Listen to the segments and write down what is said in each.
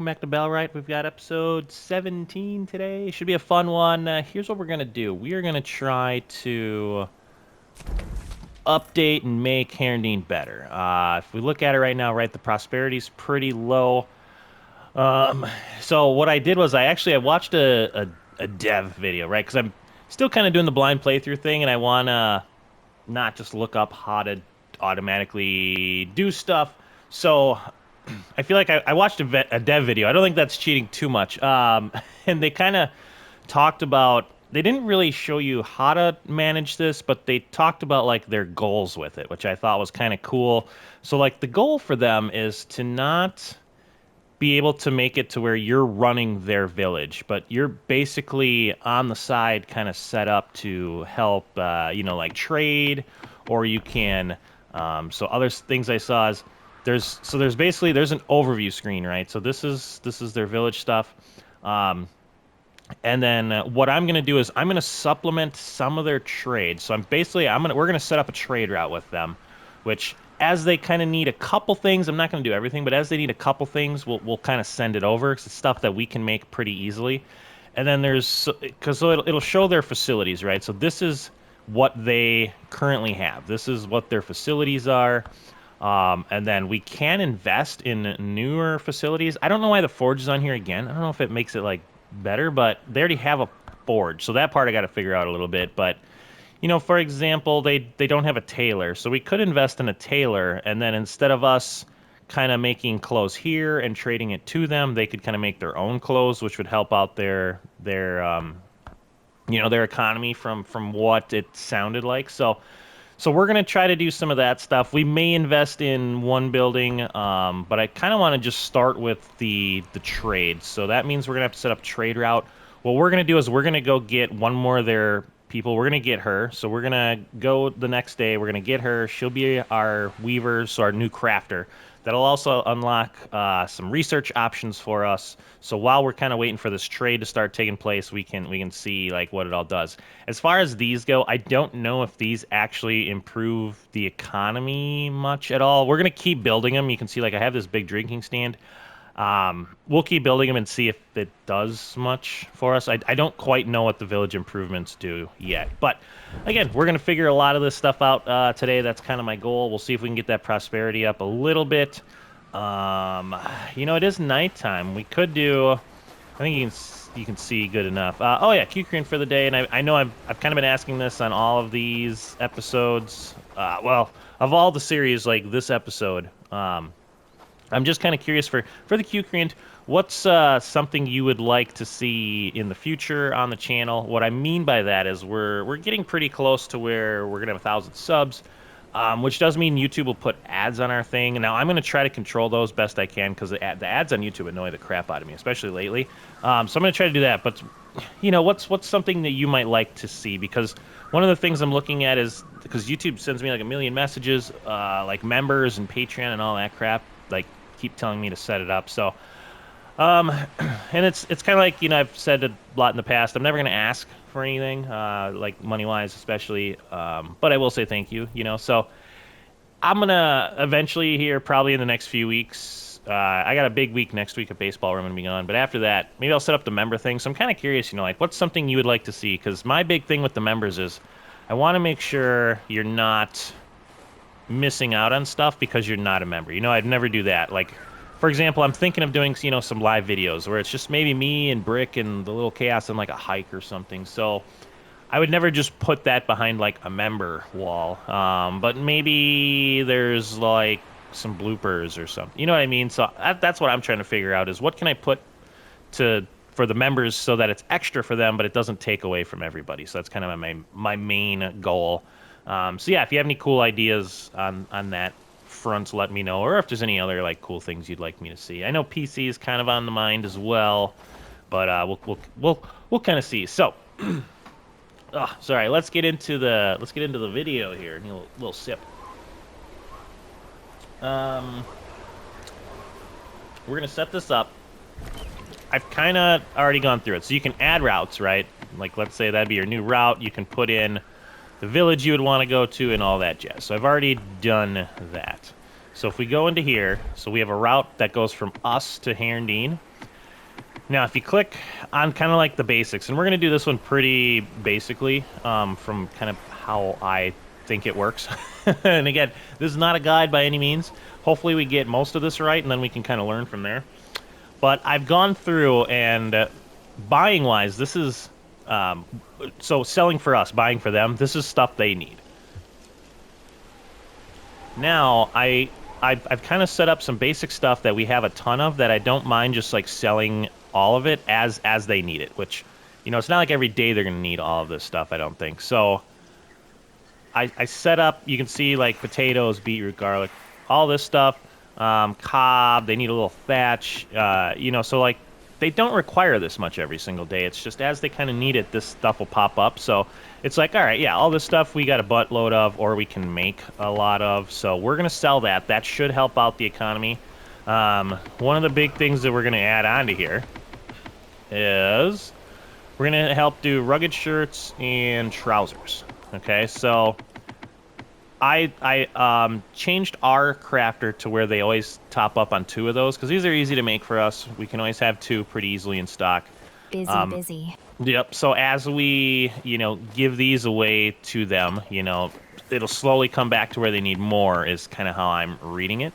welcome back to Bellwright. We've got episode 17 today. Should be a fun one. Here's what we're going to do. We are going to try to update and make Haerndean better. If we look at it right now, right, the prosperity's pretty low. So what I did was I watched a dev video, right, because I'm still kind of doing the blind playthrough thing, and I want to not just look up how to automatically do stuff. So I feel like I watched a dev video. I don't think that's cheating too much. And they kind of talked about, they didn't really show you how to manage this, but they talked about like their goals with it, which I thought was kind of cool. So like the goal for them is to not be able to make it to where you're running their village, but you're basically on the side kind of set up to help, like trade, or you can, so other things I saw is there's basically, there's an overview screen, right? So this is their village stuff. And then what I'm going to do is I'm going to supplement some of their trade. So we're going to set up a trade route with them, which as they kind of need a couple things, I'm not going to do everything, but as they need a couple things, we'll kind of send it over. It's stuff that we can make pretty easily. And then it'll show their facilities, right? So this is what they currently have. This is what their facilities are. And then we can invest in newer facilities. I don't know why the forge is on here again. I don't know if it makes it like better, but they already have a forge, so that part I got to figure out a little bit. But for example, they don't have a tailor, so we could invest in a tailor, and then instead of us kind of making clothes here and trading it to them, they could kind of make their own clothes, which would help out their economy from what it sounded like. So we're going to try to do some of that stuff. We may invest in one building, but I kind of want to just start with the trade. So that means we're going to have to set up a trade route. What we're going to do is we're going to go get one more of their people. We're going to get her. So we're going to go the next day. We're going to get her. She'll be our weaver, so our new crafter. That'll also unlock some research options for us. So while we're kind of waiting for this trade to start taking place, we can see like what it all does. As far as these go, I don't know if these actually improve the economy much at all. We're gonna keep building them. You can see like I have this big drinking stand. We'll keep building them and see if it does much for us. I don't quite know what the village improvements do yet. But again, we're going to figure a lot of this stuff out today. That's kind of my goal. We'll see if we can get that prosperity up a little bit. It is nighttime. We could do, I think you can see good enough. Oh yeah, Q-Crane for the day. And I know I've kind of been asking this on all of these episodes. Well, of all the series, like this episode, I'm just kind of curious for the Q-Crane, what's something you would like to see in the future on the channel? What I mean by that is we're getting pretty close to where we're gonna have 1,000 subs, which does mean YouTube will put ads on our thing. Now I'm gonna try to control those best I can because the ads on YouTube annoy the crap out of me, especially lately. So I'm gonna try to do that. But what's something that you might like to see? Because one of the things I'm looking at is because YouTube sends me like a million messages, like members and Patreon and all that crap, like keep telling me to set it up. So and it's kind of like I've said a lot in the past, I'm never going to ask for anything like money wise especially, but I will say thank you. So I'm gonna eventually here probably in the next few weeks, I got a big week next week of baseball where I'm gonna be gone, but after that maybe I'll set up the member thing. So I'm kind of curious, like what's something you would like to see, because my big thing with the members is I want to make sure you're not missing out on stuff because you're not a member. I'd never do that. Like, for example, I'm thinking of doing, some live videos where it's just maybe me and Brick and the little chaos on like a hike or something. So I would never just put that behind like a member wall. But maybe there's like some bloopers or something. You know what I mean? So that's what I'm trying to figure out is what can I put for the members so that it's extra for them, but it doesn't take away from everybody. So that's kind of my main goal. So yeah, if you have any cool ideas on that front, let me know, or if there's any other like cool things you'd like me to see. I know PC is kind of on the mind as well, but we'll kind of see. So, sorry, let's get into the video here. A little sip. We're gonna set this up. I've kind of already gone through it, so you can add routes, right? Like let's say that'd be your new route. You can put in the village you would want to go to and all that jazz. So I've already done that. So if we go into here, so we have a route that goes from us to Haerndean. Now, if you click on kind of like the basics, and we're going to do this one pretty basically from kind of how I think it works. And again, this is not a guide by any means. Hopefully we get most of this right, and then we can kind of learn from there. But I've gone through, and buying-wise, this is... so selling for us, buying for them, this is stuff they need. Now, I've kind of set up some basic stuff that we have a ton of that I don't mind just like selling all of it as they need it, which, you know, it's not like every day they're going to need all of this stuff, I don't think. So I set up, you can see like potatoes, beetroot, garlic, all this stuff, cob, they need a little thatch, you know, so like they don't require this much every single day. It's just as they kind of need it, this stuff will pop up. So it's like, all right, yeah, all this stuff we got a buttload of, or we can make a lot of. So we're going to sell that. That should help out the economy. One of the big things that we're going to add onto here is we're going to help do rugged shirts and trousers. Okay, so I changed our crafter to where they always top up on 2 of those, because these are easy to make for us. We can always have 2 pretty easily in stock. Busy. Yep, so as we, you know, give these away to them, you know, it'll slowly come back to where they need more is kind of how I'm reading it.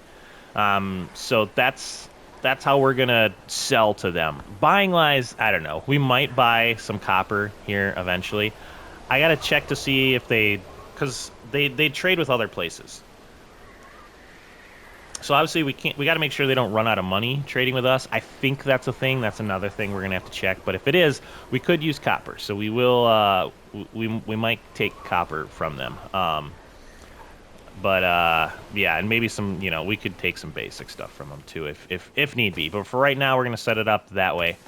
So that's how we're going to sell to them. Buying-wise, I don't know. We might buy some copper here eventually. I got to check to see if they... because they trade with other places. So obviously we got to make sure they don't run out of money trading with us. I think that's a thing. That's another thing we're gonna have to check. But if it is, we could use copper. So we will. We might take copper from them. Yeah, and maybe some. You know, we could take some basic stuff from them too, if need be. But for right now, we're gonna set it up that way.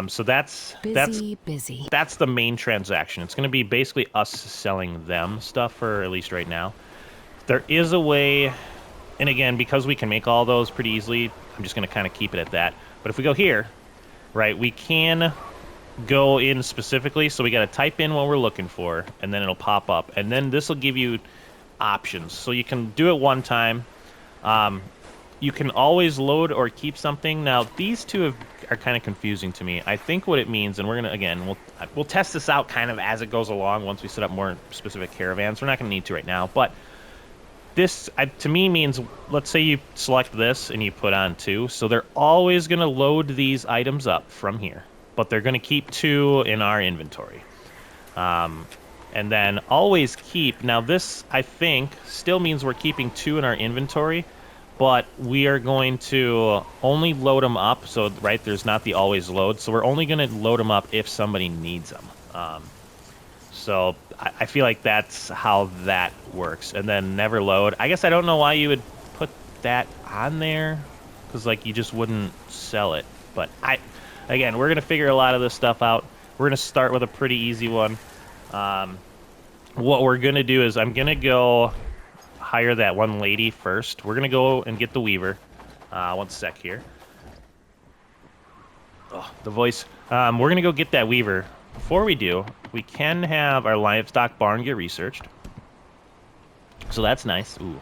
So that's busy. That's the main transaction. It's gonna be basically us selling them stuff for at least right now. There is a way. And again, because we can make all those pretty easily, I'm just going to kind of keep it at that. But if we go here, right, we can go in specifically. So we got to type in what we're looking for, and then it'll pop up. And then this will give you options. So you can do it one time. You can always load or keep something. Now, these two are kind of confusing to me. I think what it means, and we're going to, again, we'll test this out kind of as it goes along once we set up more specific caravans. We're not going to need to right now, but... this, to me, means, let's say you select this and you put on 2. So they're always going to load these items up from here. But they're going to keep 2 in our inventory. And then always keep... now this, I think, still means we're keeping 2 in our inventory. But we are going to only load them up. So, right, there's not the always load. So we're only going to load them up if somebody needs them. So I feel like that's how that works. And then never load. I guess I don't know why you would put that on there, because like you just wouldn't sell it. But again, we're gonna figure a lot of this stuff out. We're gonna start with a pretty easy one. What we're gonna do is I'm gonna go hire that one lady first. We're gonna go and get the weaver. One sec here. Oh, the voice. We're gonna go get that weaver. Before we do, we can have our livestock barn get researched. So that's nice. Ooh,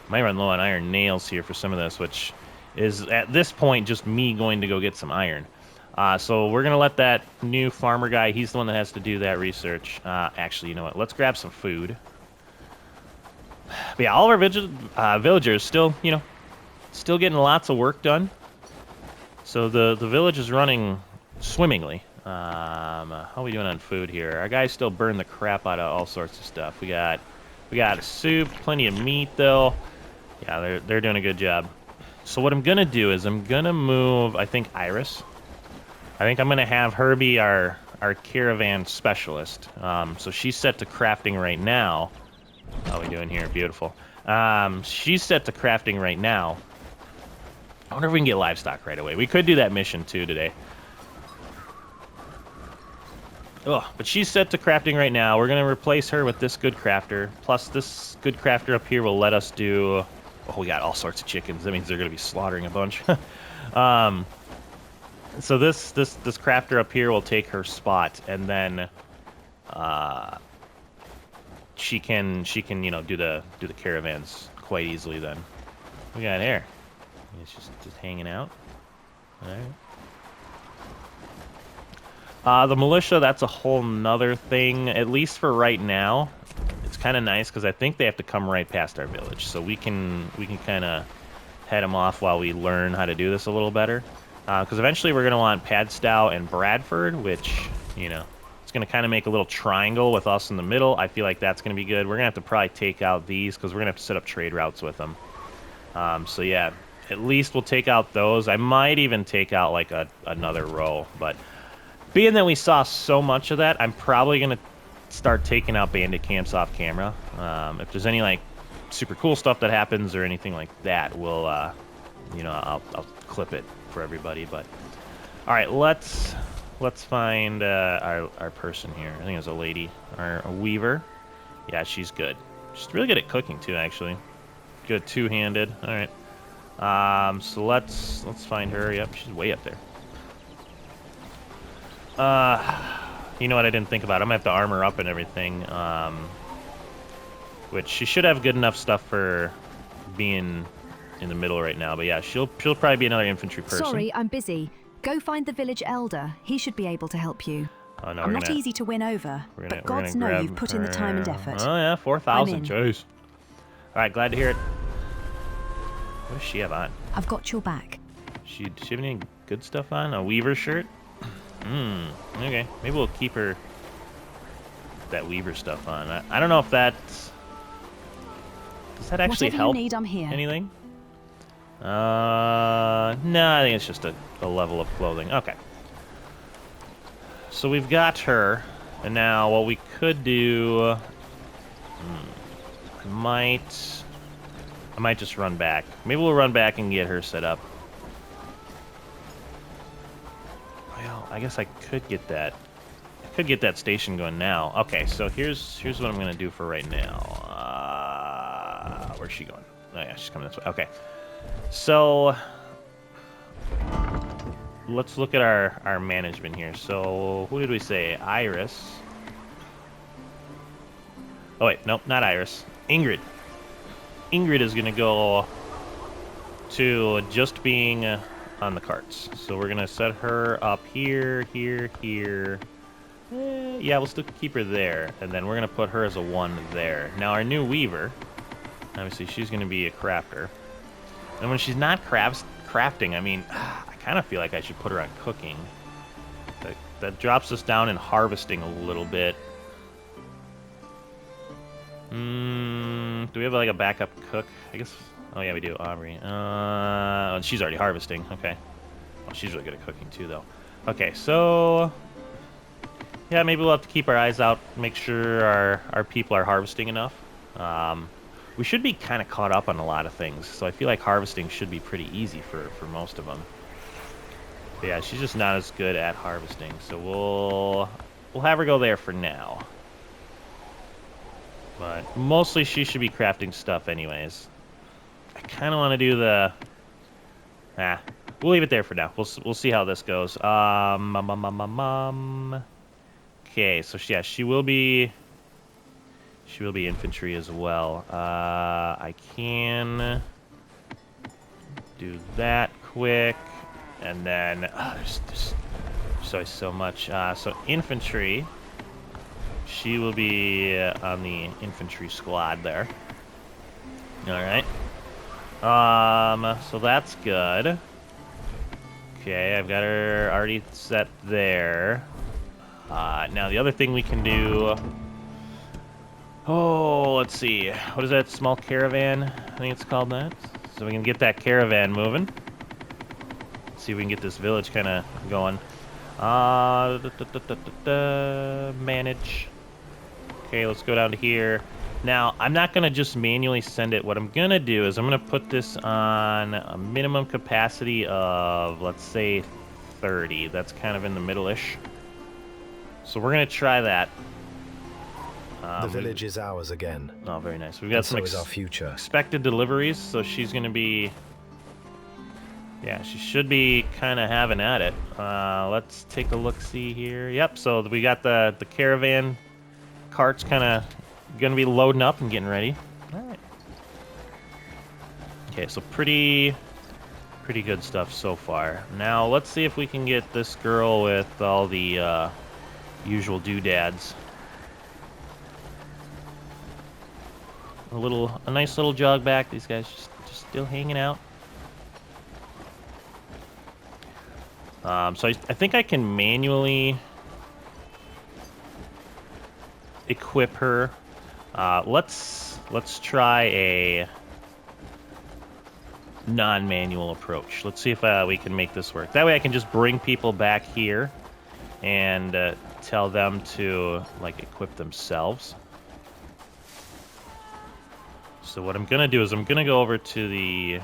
might run low on iron nails here for some of this, which is at this point just me going to go get some iron. So we're gonna let that new farmer guy. He's the one that has to do that research. Actually, you know what? Let's grab some food. But yeah, all of our villagers still, you know, still getting lots of work done. So the village is running swimmingly. How are we doing on food here? Our guys still burn the crap out of all sorts of stuff. We got a soup, plenty of meat though. Yeah, they're doing a good job. So what I'm gonna do is I'm gonna move, I think, Iris. I think I'm gonna have her be our caravan specialist. So she's set to crafting right now. How are we doing here? Beautiful. She's set to crafting right now. I wonder if we can get livestock right away. We could do that mission too today. Oh, but she's set to crafting right now. We're going to replace her with this good crafter. Plus, this good crafter up here will let us do... oh, we got all sorts of chickens. That means they're going to be slaughtering a bunch. So this crafter up here will take her spot, and then she can you know do the caravans quite easily then. We got here. It's just hanging out. All right. The militia, that's a whole nother thing. At least for right now, it's kind of nice because I think they have to come right past our village, so we can kind of head them off while we learn how to do this a little better. Because eventually we're gonna want Padstow and Bradford, which it's gonna kind of make a little triangle with us in the middle. I feel like that's gonna be good. We're gonna have to probably take out these because we're gonna have to set up trade routes with them. So yeah, at least we'll take out those. I might even take out like another row, but being that we saw so much of that, I'm probably gonna start taking out bandit camps off camera. If there's any like super cool stuff that happens or anything like that, we'll I'll clip it for everybody. But all right, let's find our person here. I think it was a lady, a weaver. Yeah, she's good. She's really good at cooking too, actually. Good two-handed. All right. So let's find her. Yep, she's way up there. You know what I didn't think about? I'm gonna have to armor up and everything. Which she should have good enough stuff for being in the middle right now. But yeah, she'll probably be another infantry person. Sorry, I'm busy. Go find the village elder. He should be able to help you. Oh, no, I'm not easy to win over, but gods know you've put in the time and effort. Oh yeah, 4,000. Jeez. All right, glad to hear it. What does she have on? I've got your back. Does she have any good stuff on? A weaver shirt? Okay. Maybe we'll keep her that weaver stuff on. I don't know if that's... Does that actually help you need, I'm here. anything? No, I think it's just a level of clothing. Okay. So we've got her, and now what we could do... I might just run back. Maybe we'll run back and get her set up. Well, I guess I could get that. I could get that station going now. Okay, so here's what I'm gonna do for right now. Where's she going? Oh yeah, she's coming this way. Okay. So let's look at our management here. So who did we say? Iris. Oh wait, nope, not Iris. Ingrid. Ingrid is gonna go to just being on the carts. So we're gonna set her up here, here, here. Yeah, we'll still keep her there, and then we're gonna put her as a 1 there. Now our new weaver, obviously she's gonna be a crafter. And when she's not crafting, I mean, I kind of feel like I should put her on cooking. That drops us down in harvesting a little bit. Do we have like a backup cook? I guess. Oh yeah, we do. Aubrey. She's already harvesting. Okay. Well, she's really good at cooking too, though. Okay, so yeah, maybe we'll have to keep our eyes out, make sure our people are harvesting enough. We should be kind of caught up on a lot of things, so I feel like harvesting should be pretty easy for most of them. But yeah, she's just not as good at harvesting, so we'll have her go there for now. But mostly she should be crafting stuff anyways. I kind of want to do the... we'll leave it there for now. We'll see how this goes. Okay, so yeah, she will be infantry as well. I can do that quick, and then there's so much. So infantry, she will be on the infantry squad there. All right. So that's good. Okay, I've got her already set there. Now the other thing we can do... Oh, let's see. What is that? Small caravan? I think it's called that. So we can get that caravan moving. Let's see if we can get this village kind of going. Manage. Okay, let's go down to here. Now, I'm not going to just manually send it. What I'm going to do is I'm going to put this on a minimum capacity of, let's say, 30. That's kind of in the middle-ish. So we're going to try that. The village is ours again. Oh, very nice. We've got some our future. Expected deliveries, so she's going to be... Yeah, she should be kind of having at it. Let's take a look-see here. Yep, so we got the caravan carts kind of going to be loading up and getting ready. All right. Okay, so pretty good stuff so far. Now let's see if we can get this girl with all the usual doodads. A nice little jog back. These guys just still hanging out. So I think I can manually equip her. Let's try a non-manual approach. Let's see if we can make this work. That way I can just bring people back here and tell them to like equip themselves. So what I'm gonna do is I'm gonna go over to the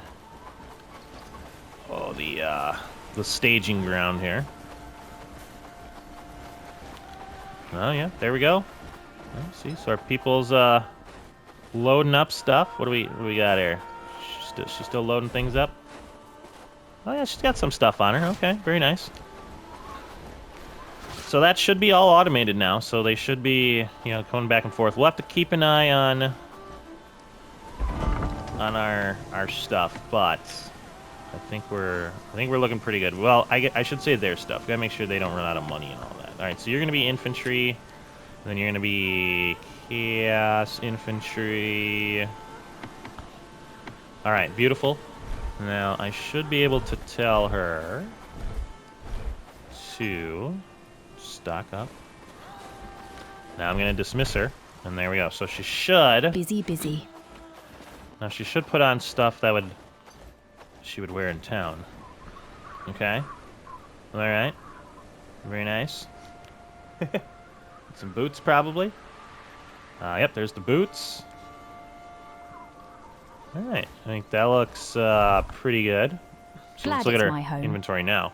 staging ground here. Oh yeah, there we go. See, so our people's loading up stuff. What do we got here? She's still loading things up. Oh yeah, she's got some stuff on her. Okay, very nice. So that should be all automated now. So they should be, going back and forth. We'll have to keep an eye on our stuff, but I think we're looking pretty good. Well, I should say their stuff. Gotta make sure they don't run out of money and all that. All right, so you're gonna be infantry, and then you're gonna be chaos infantry. All right, beautiful. Now I should be able to tell her to stock up. Now I'm gonna dismiss her, and there we go. So she should. Busy. Now she should put on stuff that she would wear in town. Okay. All right. Very nice. Some boots, probably. Yep, there's the boots. All right. I think that looks pretty good. So let's look at our inventory now.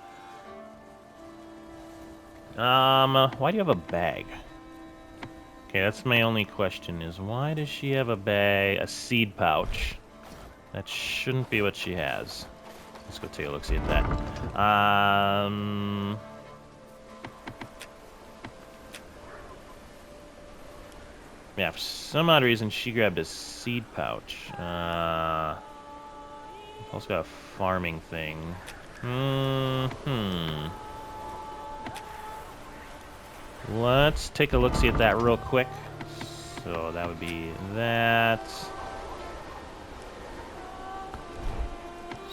Why do you have a bag? Okay, that's my only question is why does she have a seed pouch? That shouldn't be what she has. Let's go take a look-see at that. Yeah, for some odd reason she grabbed a seed pouch. Also got a farming thing. Let's take a look-see at that real quick. So that would be that.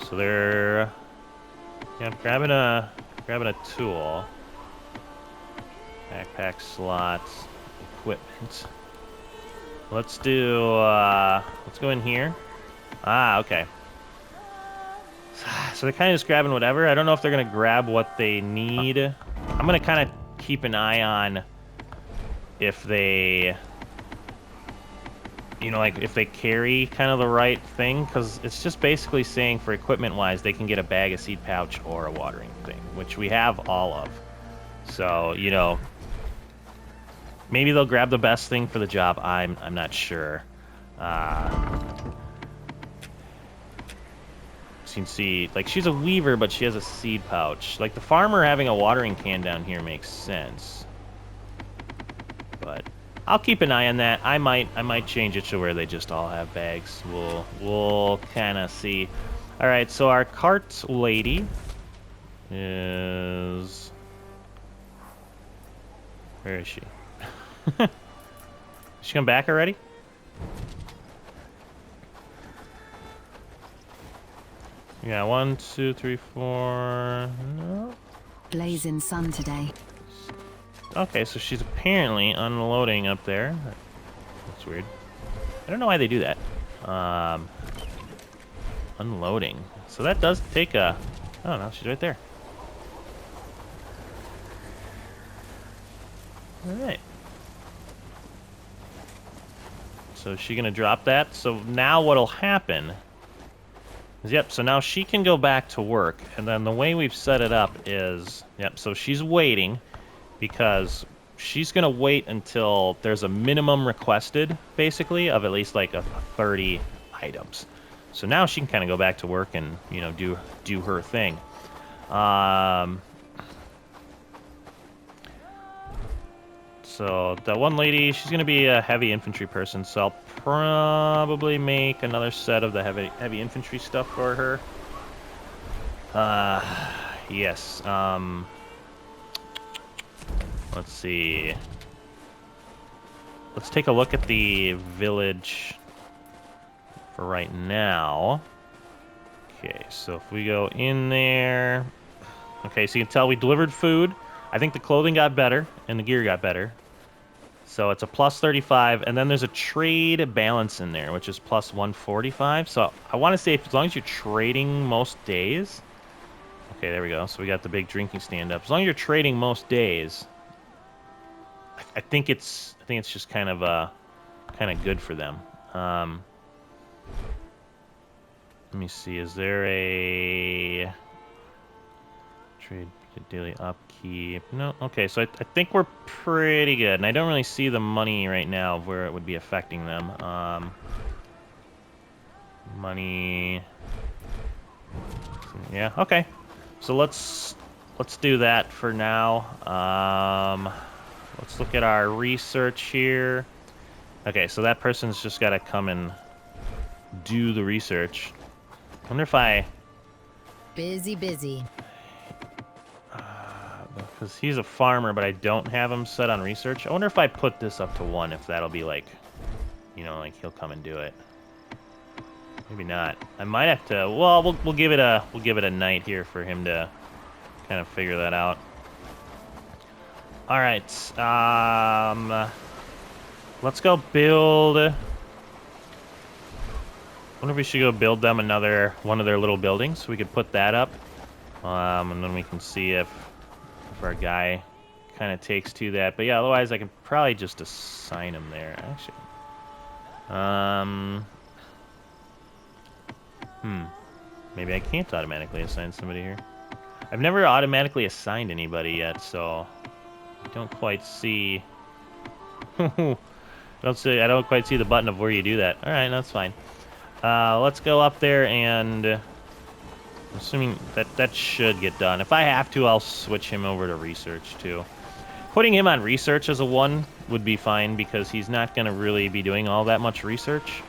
So they're grabbing a tool. Backpack slots, equipment. Let's go in here. Okay. So they're kind of just grabbing whatever. I don't know if they're gonna grab what they need. I'm gonna kind of keep an eye on if they, like if they carry kind of the right thing, because it's just basically saying for equipment-wise they can get a bag, a seed pouch, or a watering thing, which we have all of. So, maybe they'll grab the best thing for the job. I'm not sure. You can see, like, she's a weaver, but she has a seed pouch. Like, the farmer having a watering can down here makes sense. But I'll keep an eye on that. I might change it to where they just all have bags. We'll kind of see. All right, so our cart lady is... Where is she? She come back already? Yeah, 1, 2, 3, 4. No. Blazing sun today. Okay, so she's apparently unloading up there. That's weird. I don't know why they do that. Unloading. So that does take a... Oh, no, she's right there. Alright. So is she going to drop that? So now what'll happen... Yep, so now she can go back to work, and then the way we've set it up is, yep, so she's waiting because she's going to wait until there's a minimum requested, basically, of at least like 30 items. So now she can kind of go back to work and, do her thing. So the one lady, she's going to be a heavy infantry person, so I'll probably make another set of the heavy infantry stuff for her. Yes. Let's see. Let's take a look at the village for right now. Okay, so if we go in there... Okay, so you can tell we delivered food. I think the clothing got better, and the gear got better. So it's a plus 35, and then there's a trade balance in there, which is plus 145. So I want to say, as long as you're trading most days... Okay, there we go. So we got the big drinking stand up. As long as you're trading most days... I think it's just kind of good for them. Let me see. Is there a trade daily upkeep? No. Okay, so I think we're pretty good, and I don't really see the money right now of where it would be affecting them. Money. Yeah. Okay. So let's do that for now. Let's look at our research here. Okay, so that person's just got to come and do the research. I wonder if I... Busy. Because he's a farmer, but I don't have him set on research. I wonder if I put this up to 1, if that'll be like, you know, like he'll come and do it. Maybe not. I might have to... Well, we'll give it a night here for him to kind of figure that out. All right, let's go build. I wonder if we should go build them one of their little buildings. We could put that up, and then we can see if our guy kind of takes to that. But yeah, otherwise I can probably just assign him there. Actually, maybe I can't automatically assign somebody here. I've never automatically assigned anybody yet, so. I don't quite see. I don't quite see the button of where you do that. All right, that's fine. Let's go up there, and I'm assuming that should get done. If I have to, I'll switch him over to research too. Putting him on research as a 1 would be fine because he's not going to really be doing all that much research.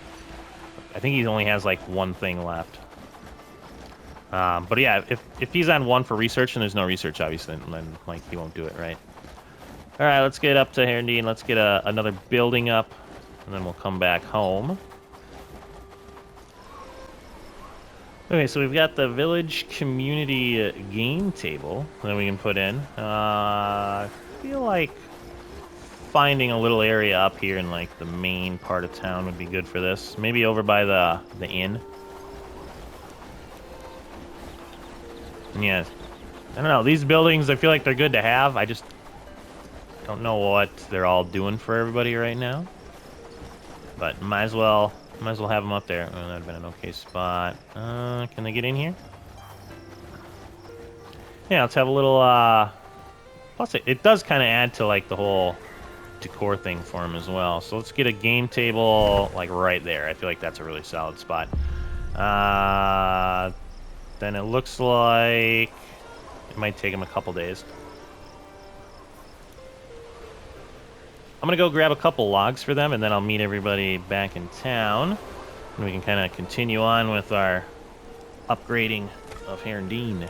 I think he only has like 1 thing left. But yeah, if he's on 1 for research and there's no research, obviously, then like he won't do it, right? All right, let's get up to Haerndean. Let's get another building up, and then we'll come back home. Okay, so we've got the village community game table that we can put in. I feel like finding a little area up here in like the main part of town would be good for this. Maybe over by the inn. And yeah, I don't know. These buildings, I feel like they're good to have. I just don't know what they're all doing for everybody right now, but might as well have them up there. Oh, that'd been an okay spot. Can they get in here? Yeah, let's have a little. Plus, it does kind of add to like the whole decor thing for them as well. So let's get a game table like right there. I feel like that's a really solid spot. Then it looks like it might take them a couple days. I'm going to go grab a couple logs for them, and then I'll meet everybody back in town. And we can kind of continue on with our upgrading of Haerndean.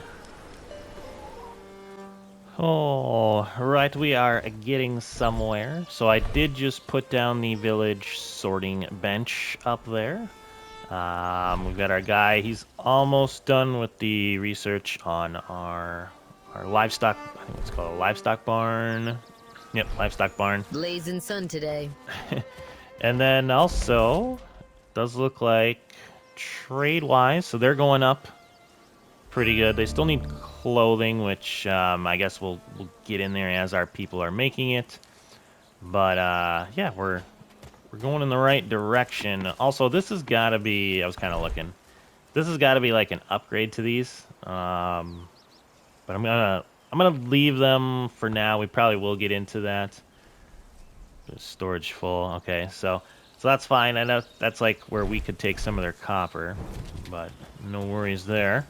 Oh, right, we are getting somewhere. So I did just put down the village sorting bench up there. We've got our guy. He's almost done with the research on our livestock. I think it's called a livestock barn. Yep, livestock barn. Blazing sun today. And then also, does look like trade-wise, so they're going up pretty good. They still need clothing, which I guess we'll get in there as our people are making it. But yeah, we're going in the right direction. Also, this has got to be. I was kind of looking. This has got to be like an upgrade to these. But I'm gonna leave them for now. We probably will get into that. Storage full. Okay, so that's fine. I know that's like where we could take some of their copper, but no worries there.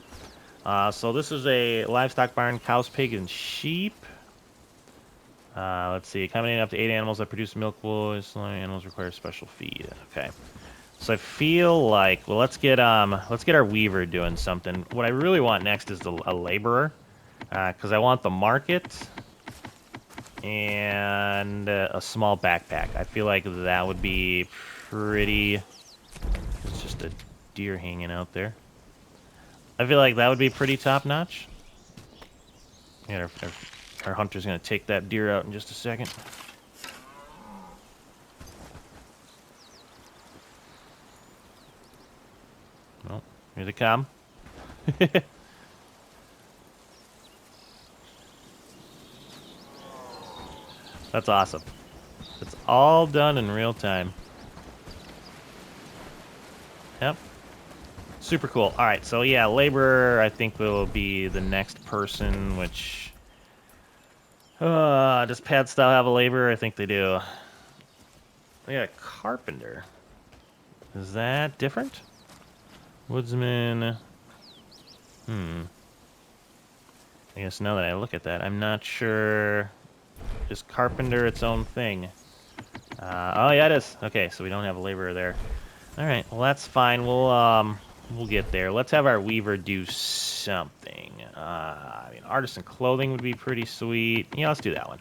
So this is a livestock barn, cows, pig, and sheep. Let's see. Accommodating up to 8 animals that produce milk wool. Animals require special feed. Okay. So I feel like, well, let's get our weaver doing something. What I really want next is a laborer, because I want the market and a small backpack. I feel like that would be pretty. There's just a deer hanging out there. I feel like that would be pretty top notch. Yeah, our hunter's gonna take that deer out in just a second. Oh, here they come. That's awesome. It's all done in real time. Yep. Super cool. All right, so yeah, laborer, I think will be the next person, which... does Pad Style have a laborer? I think they do. They got a carpenter. Is that different? Woodsman... I guess now that I look at that, I'm not sure... Is carpenter its own thing? Oh, yeah, it is. Okay, so we don't have a laborer there. All right, well, that's fine. We'll get there. Let's have our weaver do something. I mean, artisan clothing would be pretty sweet. Yeah, let's do that one.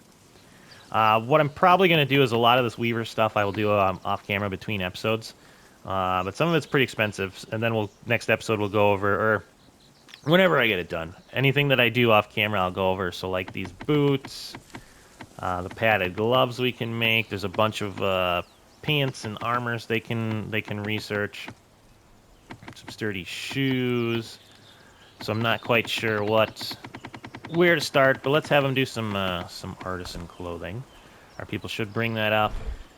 What I'm probably going to do is a lot of this weaver stuff I will do off camera between episodes. But some of it's pretty expensive, and then next episode we'll go over, or whenever I get it done. Anything that I do off camera, I'll go over. So like these boots, the padded gloves we can make. There's a bunch of pants and armors they can research. Some sturdy shoes. So I'm not quite sure where to start, but let's have them do some artisan clothing. Our people should bring that up.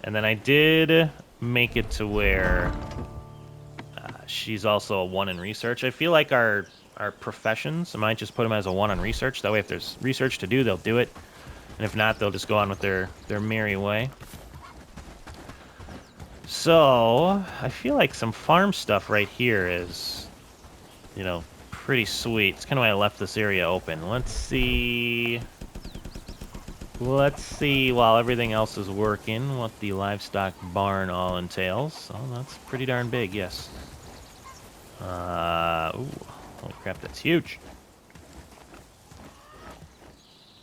And then I did make it to where she's also a 1 in research. I feel like our professions, I might just put them as a 1 on research. That way if there's research to do, they'll do it. And if not, they'll just go on with their merry way. So, I feel like some farm stuff right here is, you know, pretty sweet. It's kind of why I left this area open. Let's see while everything else is working what the livestock barn all entails. Oh, that's pretty darn big, yes. Ooh, holy crap, that's huge.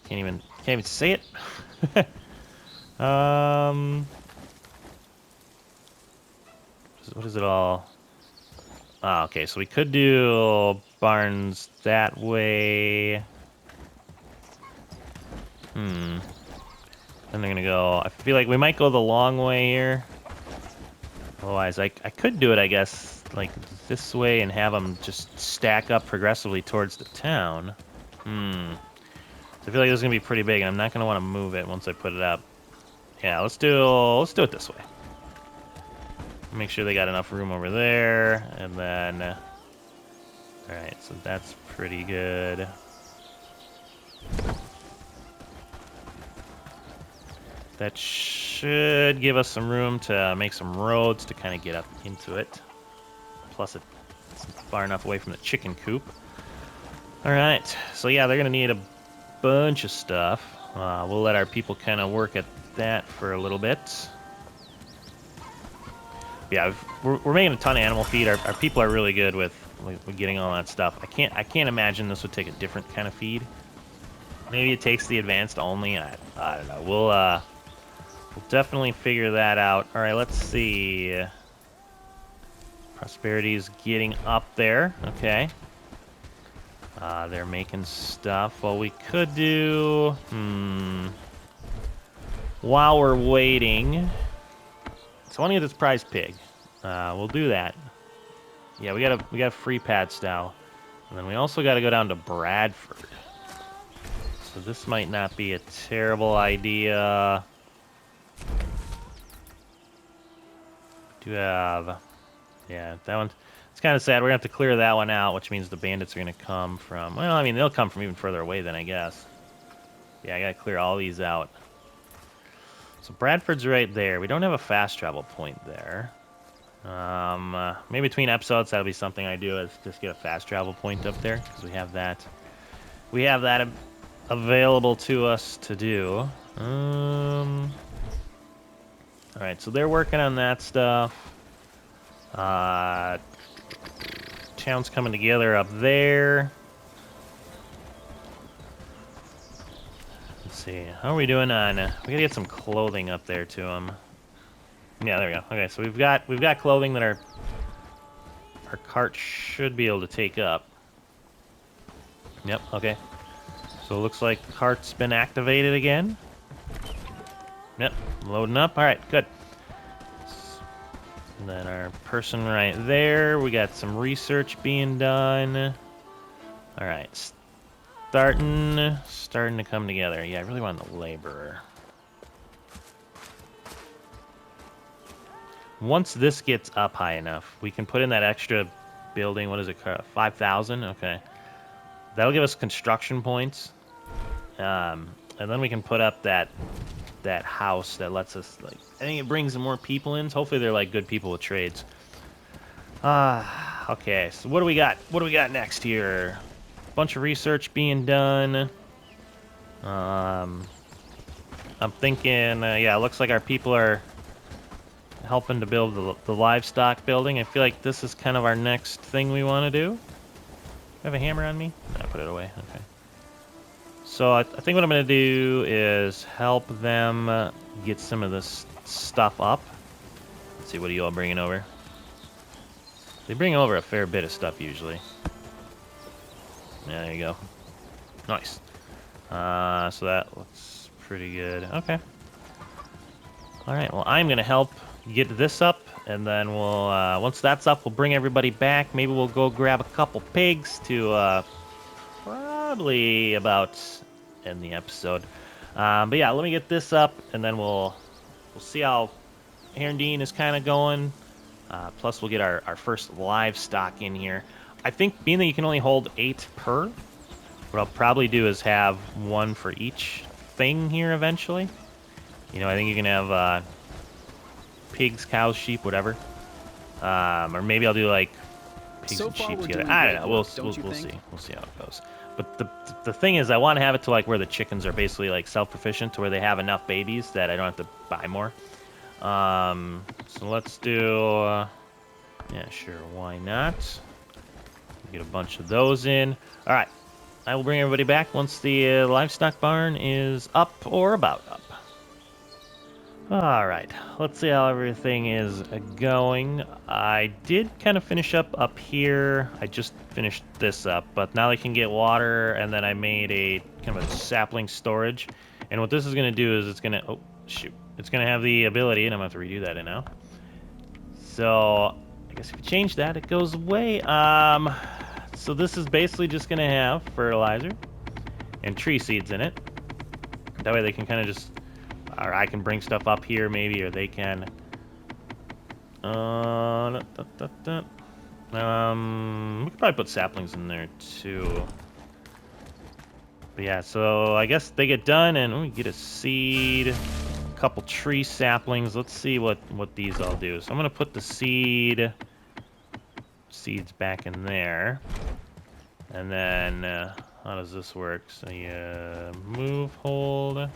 Can't even say it. What is it all? Ah, okay, so we could do barns that way. Then they're gonna go... I feel like we might go the long way here. Otherwise, I could do it, I guess, like this way and have them just stack up progressively towards the town. So I feel like this is gonna be pretty big, and I'm not gonna want to move it once I put it up. Yeah, let's do it this way. Make sure they got enough room over there, and then... Alright, so that's pretty good. That should give us some room to make some roads to kind of get up into it. Plus, it's far enough away from the chicken coop. Alright, so yeah, they're going to need a bunch of stuff. We'll let our people kind of work at that for a little bit. Yeah, we're making a ton of animal feed. Our people are really good with getting all that stuff. I can't imagine this would take a different kind of feed. Maybe it takes the advanced only. I don't know. We'll definitely figure that out. All right, let's see. Prosperity's getting up there. Okay. They're making stuff. Well, we could do... While we're waiting... So I want to get this prize pig. We'll do that. Yeah, we got a free pad style. And then we also got to go down to Bradford. So this might not be a terrible idea. Do have... Yeah, that one... It's kind of sad. We're going to have to clear that one out, which means the bandits are going to come from... Well, I mean, they'll come from even further away then, I guess. Yeah, I got to clear all these out. So Bradford's right there. We don't have a fast travel point there. Maybe between episodes, that'll be something I do, is just get a fast travel point up there, because we have that. We have that available to us to do. All right, so they're working on that stuff. Town's coming together up there. Let's see. How are we doing on? We gotta get some clothing up there to them. Yeah, there we go. Okay, so we've got clothing that our cart should be able to take up. Yep. Okay. So it looks like the cart's been activated again. Yep. Loading up. All right. Good. And then our person right there. We got some research being done. All right. Starting to come together. Yeah, I really want the laborer. Once this gets up high enough, we can put in that extra building. What is it? 5,000? Okay. That'll give us construction points. And then we can put up that house that lets us, like, I think it brings more people in. Hopefully they're, like, good people with trades. Okay, so what do we got? What do we got next here? Bunch of research being done. I'm thinking, yeah, it looks like our people are helping to build the livestock building. I feel like this is kind of our next thing we want to do. Do I have a hammer on me? No, I put it away. Okay. So I think what I'm going to do is help them get some of this stuff up. Let's see, what are you all bringing over? They bring over a fair bit of stuff usually. Yeah, there you go. Nice. So that looks pretty good. Okay. All right, well, I'm going to help get this up, and then we'll, once that's up, we'll bring everybody back. Maybe we'll go grab a couple pigs to probably about end the episode. But yeah, let me get this up, and then we'll see how Haerndean is kind of going. Plus, we'll get our first livestock in here. I think being that you can only hold 8 per, what I'll probably do is have 1 for each thing here eventually. You know, I think you can have pigs, cows, sheep, whatever. Or maybe I'll do like pigs and sheep together. I don't know. We'll see. We'll see how it goes. But the thing is, I want to have it to like where the chickens are basically like self-sufficient, to where they have enough babies that I don't have to buy more. So let's do. Yeah, sure. Why not? Get a bunch of those in. All right. I will bring everybody back once the livestock barn is up or about up. All right, let's see how everything is going. I did kind of finish up here. I just finished this up, but now I can get water, and then I made a kind of a sapling storage. And what this is going to do is it's going to, oh, shoot. It's going to have the ability, and I'm going to have to redo that in now. So I guess if you change that, it goes away. So this is basically just going to have fertilizer and tree seeds in it. That way they can kind of just, or I can bring stuff up here maybe, or they can. We could probably put saplings in there too. But yeah, so I guess they get done, and we get a seed, a couple tree saplings. Let's see what these all do. So I'm gonna put the seeds back in there, and then how does this work? So you move, hold.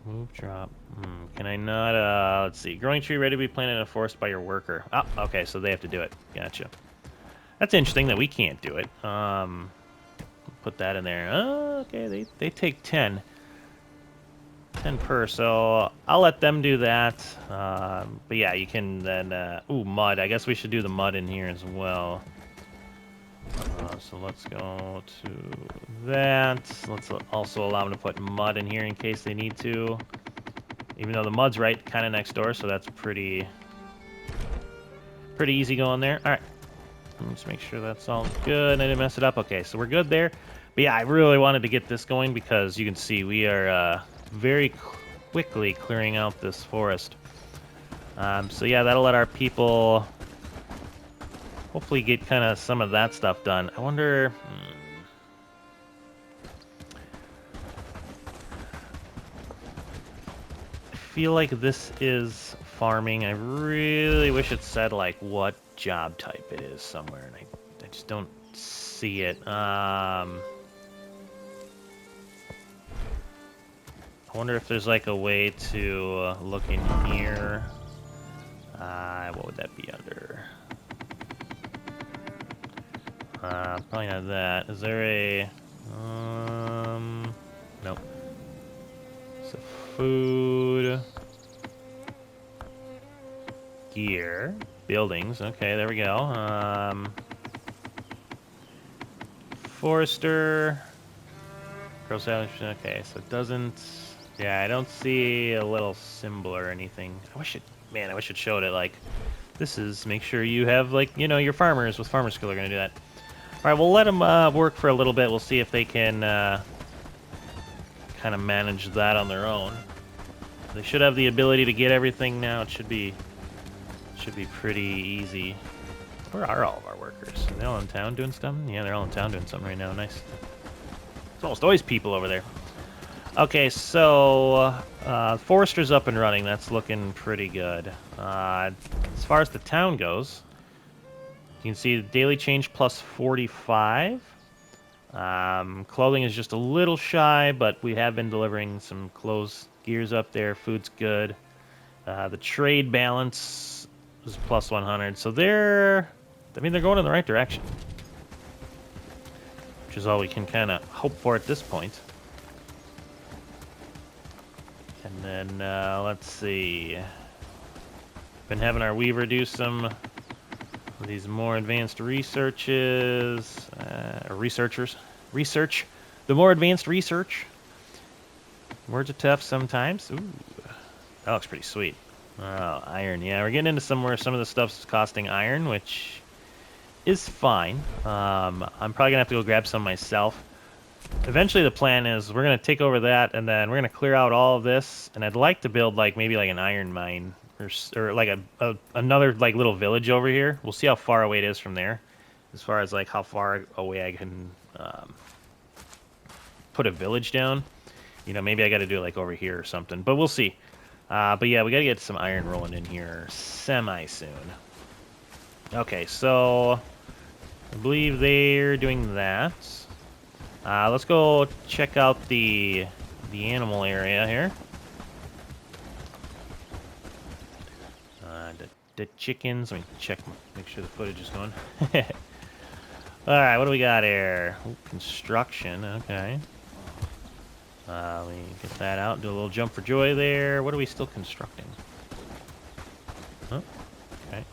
Move, drop. Can I not, let's see. Growing tree ready to be planted in a forest by your worker. Oh, okay, so they have to do it. Gotcha. That's interesting that we can't do it. Put that in there. Oh, okay, they take 10. 10 per, so I'll let them do that. But yeah, you can then, ooh, mud. I guess we should do the mud in here as well. So let's go to that. Let's also allow them to put mud in here in case they need to. Even though the mud's right kind of next door, so that's pretty easy going there. All right. Let's make sure that's all good. I didn't mess it up. Okay, so we're good there. But yeah, I really wanted to get this going because you can see we are very quickly clearing out this forest. So yeah, that'll let our people hopefully get kind of some of that stuff done. I wonder. I feel like this is farming. I really wish it said like what job type it is somewhere, and I just don't see see it. I wonder if there's like a way to look in here. What would that be under? Probably not that. Is there a... Nope. So food... Gear. Buildings. Okay, there we go. Forester. Gross damage. Okay, so it doesn't... Yeah, I don't see a little symbol or anything. I wish it showed it like... This is... Make sure you have, like, you know, your farmers with farmer skill are going to do that. Alright, we'll let them work for a little bit. We'll see if they can kind of manage that on their own. They should have the ability to get everything now. It should be pretty easy. Where are all of our workers? Are they all in town doing something? Yeah, they're all in town doing something right now. Nice. There's almost always people over there. Okay, so Forester's up and running. That's looking pretty good. As far as the town goes, you can see the daily change plus 45. Clothing is just a little shy, but we have been delivering some clothes, gears up there. Food's good. The trade balance is plus 100, so they're going in the right direction, which is all we can kind of hope for at this point. And then let's see. Been having our weaver do some of these more advanced researches, research. The more advanced research. Words are tough sometimes. Ooh, that looks pretty sweet. Oh, iron. Yeah, we're getting into somewhere some of the stuff's costing iron, which is fine. I'm probably gonna have to go grab some myself. Eventually, the plan is we're gonna take over that, and then we're gonna clear out all of this. And I'd like to build like maybe like an iron mine or like another like little village over here. We'll see how far away it is from there, as far as like how far away I can put a village down. You know, maybe I got to do it like over here or something, but we'll see. But yeah, we got to get some iron rolling in here semi-soon. Okay, so I believe they're doing that. Let's go check out the animal area here. The chickens. Let me check, make sure the footage is going. All right, what do we got here? Ooh, construction. Okay. Let me get that out. Do a little jump for joy there. What are we still constructing? Oh, okay.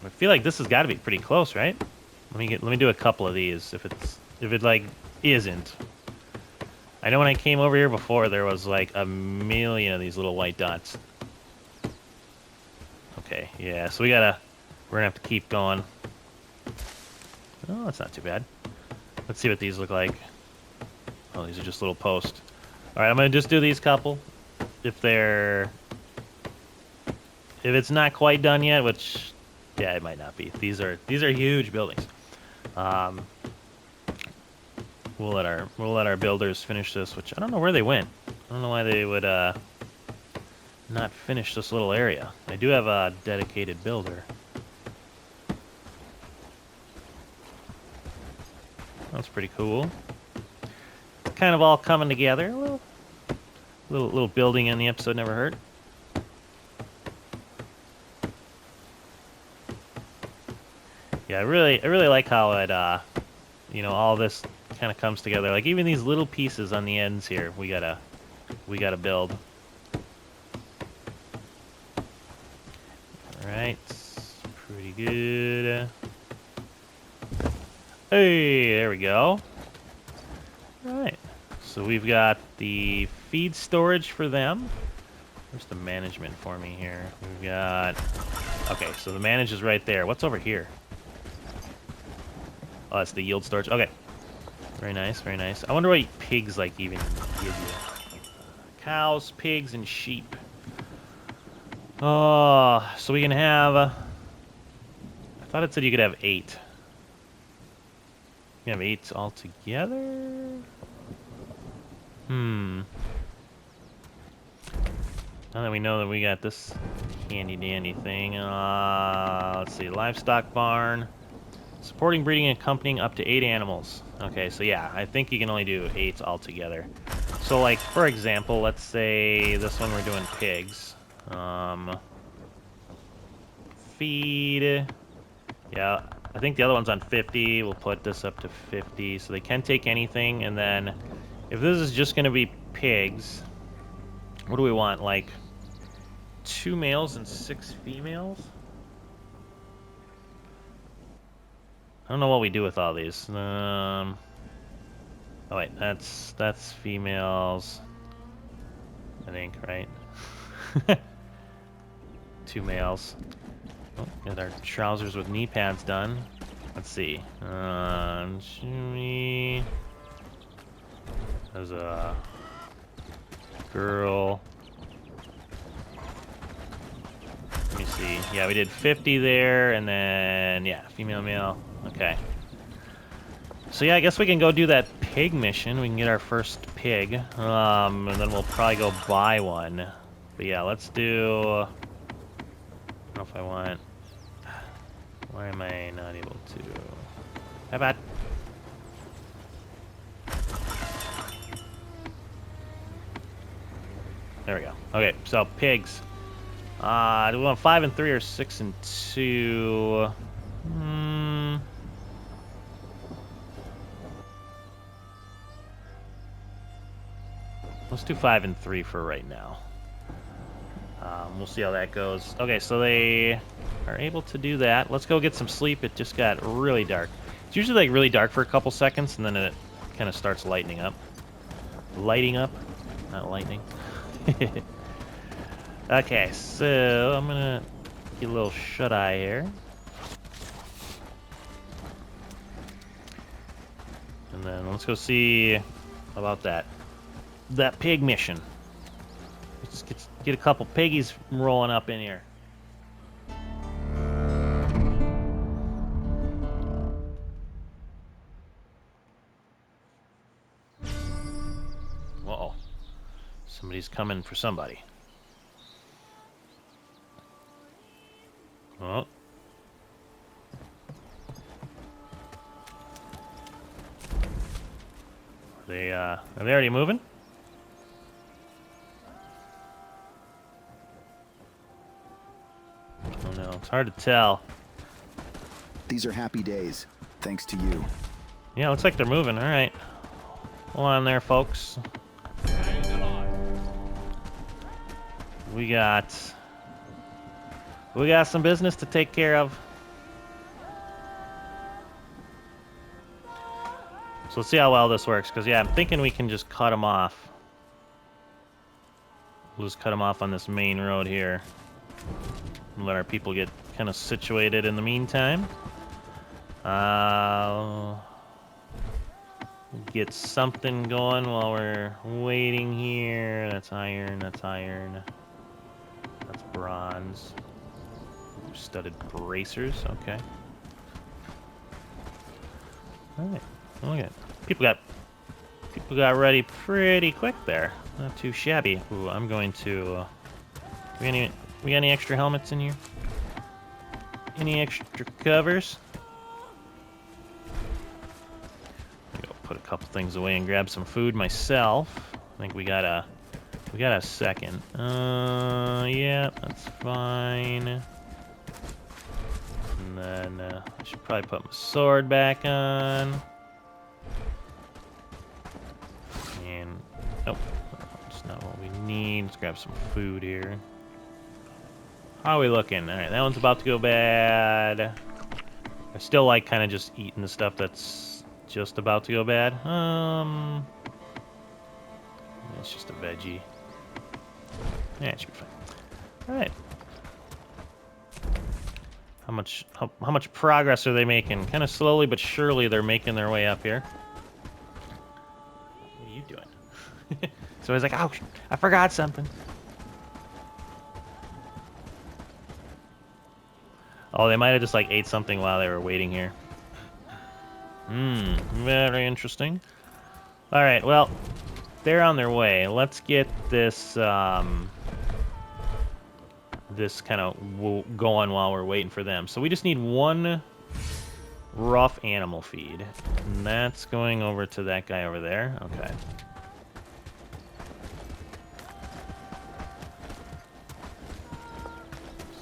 I feel like this has got to be pretty close, right? Let me do a couple of these. If it like isn't. I know when I came over here before, there was like a million of these little white dots. Okay, yeah. So we're gonna have to keep going. Oh, that's not too bad. Let's see what these look like. Oh, these are just little posts. All right, I'm gonna just do these couple. If it's not quite done yet, which, yeah, it might not be. These are huge buildings. We'll let our builders finish this, which I don't know where they went. I don't know why they would not finish this little area. I do have a dedicated builder. That's pretty cool. It's kind of all coming together. A little building in the episode never hurt. Yeah, I really like how it you know, all this kind of comes together. Like even these little pieces on the ends here, we gotta build. All right, pretty good. Hey, there we go. All right, so we've got the feed storage for them. Where's the management for me here? We've got... Okay, so the manage is right there. What's over here? Oh, that's the yield storage. Okay. Very nice, very nice. I wonder what pigs, like, even give you. Cows, pigs, and sheep. Oh, so we can have... I thought it said you could have 8. You have 8 altogether? Now that we know that we got this handy dandy thing, let's see, livestock barn. Supporting breeding and accompanying up to 8 animals. Okay, so yeah, I think you can only do 8 altogether. So like, for example, let's say this one we're doing pigs. Feed. Yeah, I think the other one's on 50. We'll put this up to 50, so they can take anything. And then if this is just going to be pigs, what do we want? Like 2 males and 6 females? I don't know what we do with all these. Oh wait, that's females. I think, right? 2 males. Oh, got our trousers with knee pads done. Let's see. There's a girl. Let me see. Yeah, we did 50 there, and then yeah, female, male. Okay. So yeah, I guess we can go do that pig mission. We can get our first pig, and then we'll probably go buy one. But yeah, let's do. I don't know if I want. Why am I not able to? How about? There we go. Okay, so pigs. Do we want 5 and 3 or 6 and 2? Let's do 5 and 3 for right now. We'll see how that goes. Okay, so they are able to do that. Let's go get some sleep. It just got really dark. It's usually like really dark for a couple seconds, and then it kind of starts lightening up. Lighting up, not lightning. Okay, so I'm gonna get a little shut-eye here. And then let's go see about that pig mission. Let's get a couple piggies rolling up in here. Uh-oh. Somebody's coming for somebody. Oh. Are they already moving? Oh no, it's hard to tell. These are happy days, thanks to you. Yeah, looks like they're moving. All right. Hold on there, folks. We got some business to take care of. So let's see how well this works, because yeah, I'm thinking we can just cut them off. We'll just cut them off on this main road here. And let our people get kind of situated in the meantime. Get something going while we're waiting here. That's iron, that's iron. That's bronze. Studded bracers, okay. Alright, look at people got ready pretty quick there. Not too shabby. Ooh, I'm going to we got any extra helmets in here? Any extra covers? I'm gonna put a couple things away and grab some food myself. I think we got a second. Yeah, that's fine. And then I should probably put my sword back on. And oh, that's not what we need. Let's grab some food here. How are we looking? All right, that one's about to go bad. I still like kind of just eating the stuff that's just about to go bad. It's just a veggie. Yeah, it should be fine. All right. How much progress are they making? Kind of slowly but surely they're making their way up here. What are you doing? So he's like, oh, I forgot something. Oh, they might have just like ate something while they were waiting here. Very interesting. All right, well, they're on their way. Let's get this this kind of going while we're waiting for them. So we just need one rough animal feed. And that's going over to that guy over there. Okay.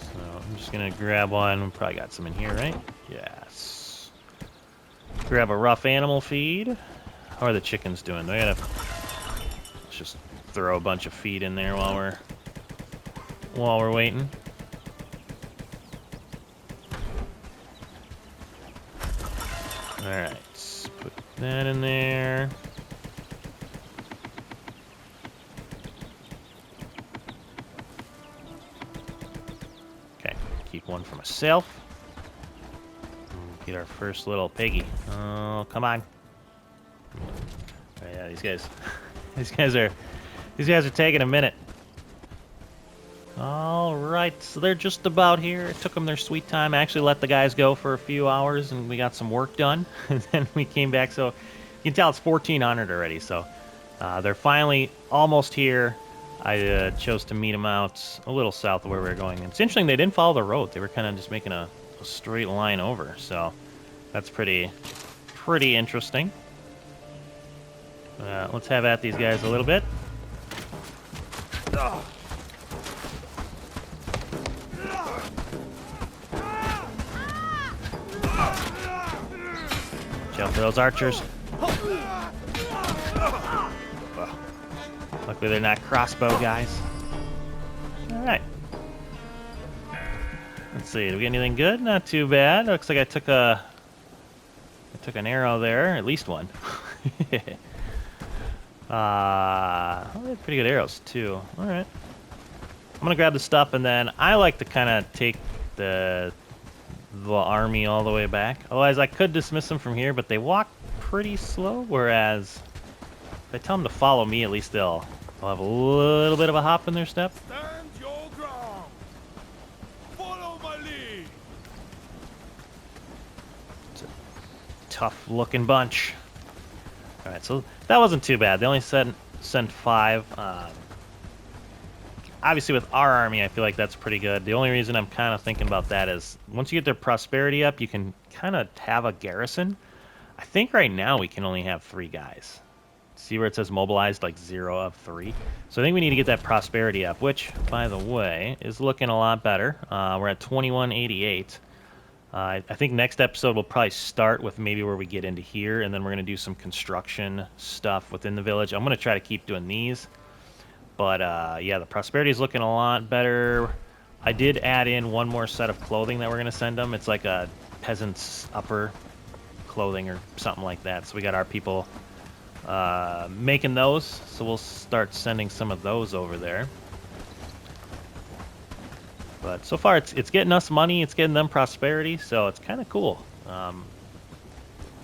So I'm just going to grab one. We probably got some in here, right? Yes. Grab a rough animal feed. How are the chickens doing? Do I gotta... Let's just throw a bunch of feed in there while we're waiting. Alright, put that in there. Okay, keep one for myself. Get our first little piggy. Oh, come on. Oh, yeah, these guys these guys are taking a minute. All right, so they're just about here. It took them their sweet time. I actually let the guys go for a few hours, and we got some work done. And then we came back, so you can tell it's 1400 already. So they're finally almost here. I chose to meet them out a little south of where we were going. It's interesting, they didn't follow the road. They were kind of just making a straight line over. So that's pretty interesting. Let's have at these guys a little bit. Oh. Watch out for those archers. Luckily they're not crossbow guys. Alright. Let's see, do we get anything good? Not too bad. Looks like I took an arrow there, at least one. Oh, they had pretty good arrows too. Alright. I'm gonna grab the stuff, and then I like to kind of take the army all the way back. Otherwise, I could dismiss them from here, but they walk pretty slow, whereas if I tell them to follow me, at least they'll have a little bit of a hop in their step. Stand your ground. Follow my lead. It's a tough-looking bunch. All right, so that wasn't too bad. They only sent 5. Obviously, with our army, I feel like that's pretty good. The only reason I'm kind of thinking about that is once you get their prosperity up, you can kind of have a garrison. I think right now we can only have 3 guys. See where it says mobilized, like 0 of 3? So I think we need to get that prosperity up, which, by the way, is looking a lot better. We're at 2188. I think next episode we'll probably start with maybe where we get into here, and then we're going to do some construction stuff within the village. I'm going to try to keep doing these. But, yeah, the prosperity is looking a lot better. I did add in one more set of clothing that we're going to send them. It's like a peasant's upper clothing or something like that. So we got our people making those. So we'll start sending some of those over there. But so far, it's getting us money. It's getting them prosperity. So it's kind of cool.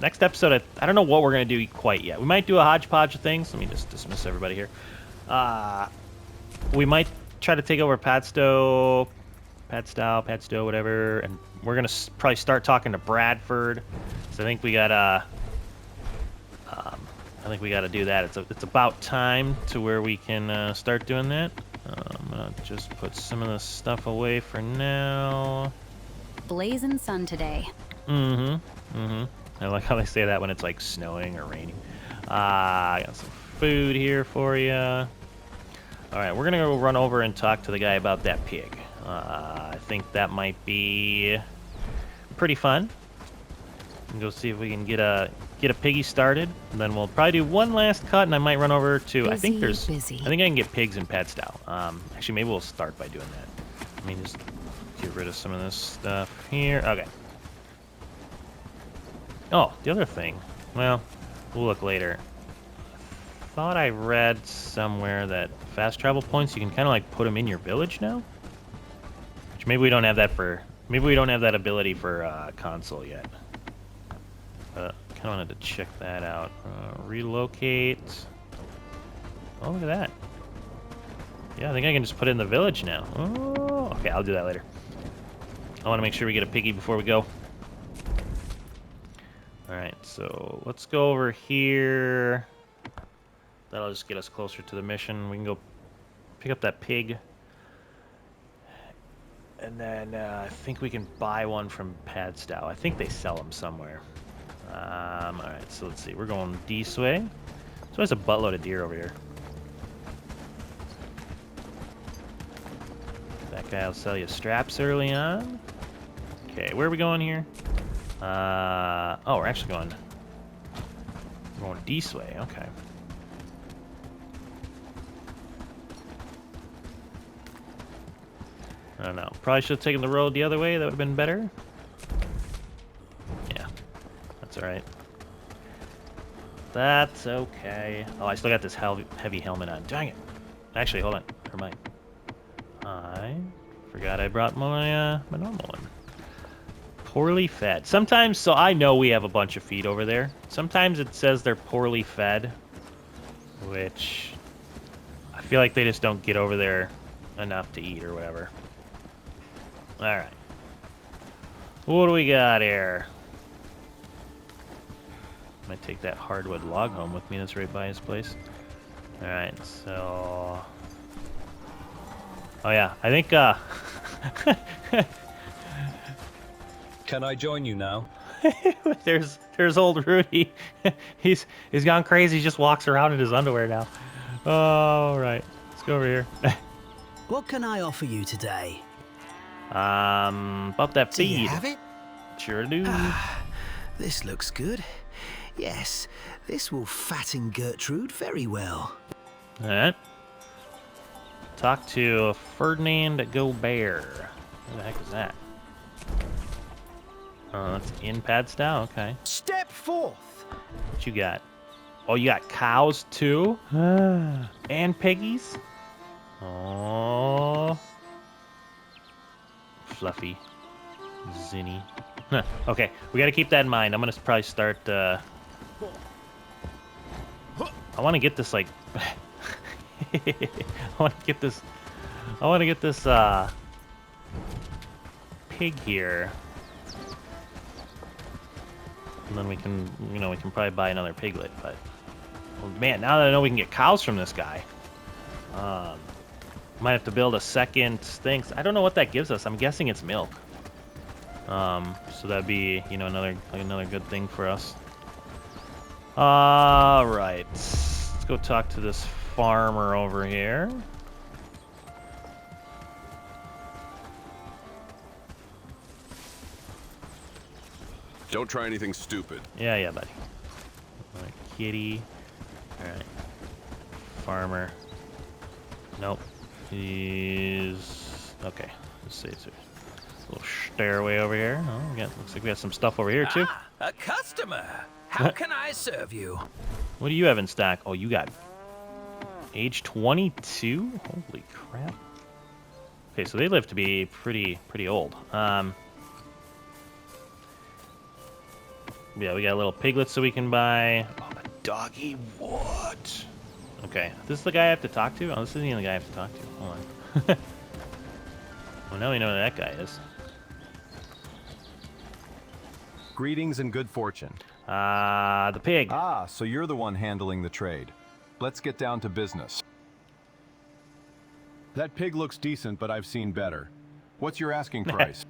Next episode, I don't know what we're going to do quite yet. We might do a hodgepodge of things. Let me just dismiss everybody here. We might try to take over Padstow, whatever, and we're gonna probably start talking to Bradford. So I think we gotta do that. It's about time to where we can start doing that. I'm gonna just put some of this stuff away for now. Blazing sun today. I like how they say that when it's like snowing or raining. I got some food here for you. All right, we're gonna go run over and talk to the guy about that pig. I think that might be pretty fun. And go see if we can get a piggy started, and then we'll probably do one last cut, and I might run over to. I think I can get pigs in Padstow. Actually, maybe we'll start by doing that. Let me just get rid of some of this stuff here. Okay. Oh, the other thing. Well, we'll look later. Thought I read somewhere that fast travel points, you can kind of like put them in your village now. Which maybe we don't have that for. Maybe we don't have that ability for console yet. Kind of wanted to check that out. Relocate. Oh, look at that. Yeah, I think I can just put it in the village now. Oh, okay, I'll do that later. I want to make sure we get a piggy before we go. All right, so let's go over here. That'll just get us closer to the mission. We can go pick up that pig. And then I think we can buy one from Padstow. I think they sell them somewhere. All right, so let's see. We're going this way. So there's a buttload of deer over here. That guy will sell you straps early on. Okay, where are we going here? Oh, we're actually going this way. Okay. I don't know. Probably should have taken the road the other way. That would have been better. Yeah, that's all right. That's okay. Oh, I still got this heavy helmet on. Dang it. Actually, hold on. Never mind. I forgot I brought my my normal one. Poorly fed. Sometimes, so I know we have a bunch of feed over there. Sometimes it says they're poorly fed, which I feel like they just don't get over there enough to eat or whatever. All right. What do we got here? Might take that hardwood log home with me. That's right by his place. All right, so... Oh yeah, I think Can I join you now? there's old Rudy. he's gone crazy. He just walks around in his underwear now. All right, let's go over here. What can I offer you today? About that feed. Do you have it? Sure do. This looks good. Yes, this will fatten Gertrude very well. All right. Talk to Ferdinand Gobert. Who the heck is that? Oh, that's in Padstow? Okay. Step forth! What you got? Oh, you got cows too? And piggies? Oh. Fluffy. Zinny. Okay, we gotta keep that in mind. I'm gonna probably start, I wanna get this, like... I wanna get this... pig here. And then we can, we can probably buy another piglet, but... Well, man, now that I know we can get cows from this guy, might have to build a second thing. I don't know what that gives us. I'm guessing it's milk. So that'd be, another good thing for us. All right, let's go talk to this farmer over here. Don't try anything stupid. Yeah, buddy. All right, kitty. All right, farmer. Nope. He's okay. Let's see. It's a little stairway over here. Oh, looks like we got some stuff over here too. A customer. How can I serve you? What do you have in stock? Oh, you got age 22. Holy crap. Okay, so they live to be pretty old. Yeah, we got little piglets so we can buy. Oh, a doggy. What? Okay, this is the guy I have to talk to? Oh, this isn't even the guy I have to talk to. Hold on. Well, now we know who that guy is. Greetings and good fortune. The pig. Ah, so you're the one handling the trade. Let's get down to business. That pig looks decent, but I've seen better. What's your asking price?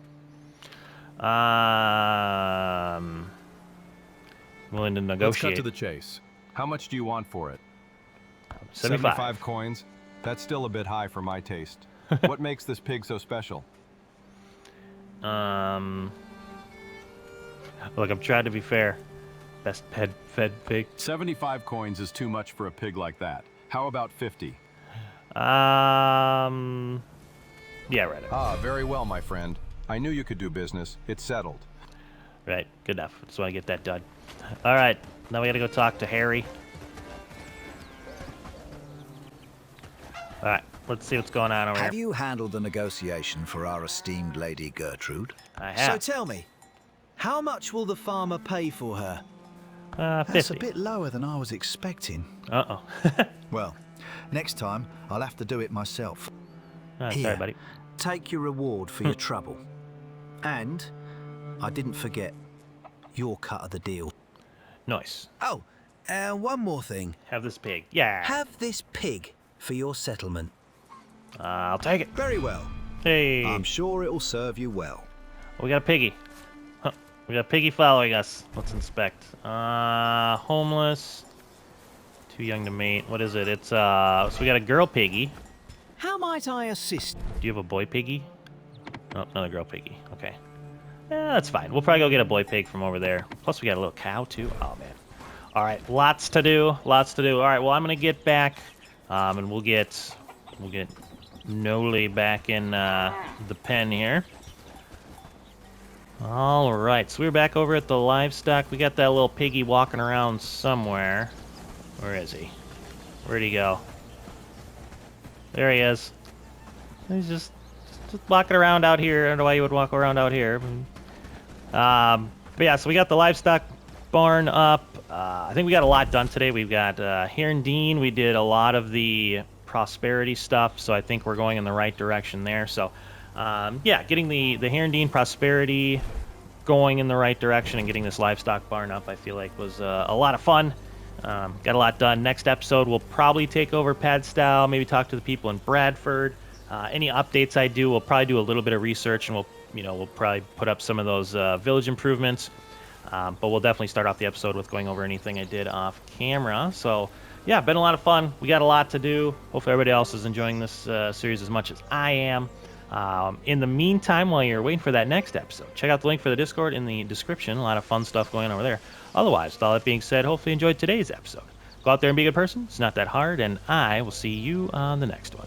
Willing to negotiate. Let's cut to the chase. How much do you want for it? 75 coins? That's still a bit high for my taste. What makes this pig so special? Look, I'm trying to be fair. Best fed pig. 75 coins is too much for a pig like that. How about 50? Yeah, right. Ah, very well, my friend. I knew you could do business. It's settled. Right, good enough. Just want to get that done. All right, now we got to go talk to Harry. All right, let's see what's going on over here. Have you handled the negotiation for our esteemed Lady Gertrude? I have. So tell me, how much will the farmer pay for her? 50. That's a bit lower than I was expecting. Uh-oh. Well, next time I'll have to do it myself. Sorry, Here, buddy. take your reward for your trouble. And I didn't forget your cut of the deal. Nice. Oh, and one more thing. Have this pig. Yeah. Have this pig for your settlement. I'll take it. Very well. Hey. I'm sure it'll serve you well. We got a piggy. Huh. We got a piggy following us. Let's inspect. Homeless. Too young to mate. What is it? It's so we got a girl piggy. How might I assist? Do you have a boy piggy? Oh, another girl piggy. Okay. Yeah, that's fine. We'll probably go get a boy pig from over there. Plus, we got a little cow, too. Oh, man. All right, lots to do. Lots to do. All right, well, I'm going to get back, and we'll get Noli back in the pen here. All right, so we're back over at the livestock. We got that little piggy walking around somewhere. Where is he? Where'd he go? There he is. He's just walking around out here. I don't know why you would walk around out here. But yeah, so we got the livestock barn up. I think we got a lot done today. We've got Haerndean. We did a lot of the prosperity stuff, so I think we're going in the right direction there. So yeah, getting the Haerndean prosperity going in the right direction and getting this livestock barn up, I feel like was a lot of fun. Got a lot done. Next episode, we'll probably take over Padstow, maybe talk to the people in Bradford. Any updates I do, we'll probably do a little bit of research, and we'll probably put up some of those village improvements. But we'll definitely start off the episode with going over anything I did off camera. So yeah, been a lot of fun. We got a lot to do. Hopefully everybody else is enjoying this series as much as I am. In the meantime, while you're waiting for that next episode, check out the link for the Discord in the description. A lot of fun stuff going on over there. Otherwise, with all that being said, hopefully you enjoyed today's episode. Go out there and be a good person. It's not that hard, and I will see you on the next one.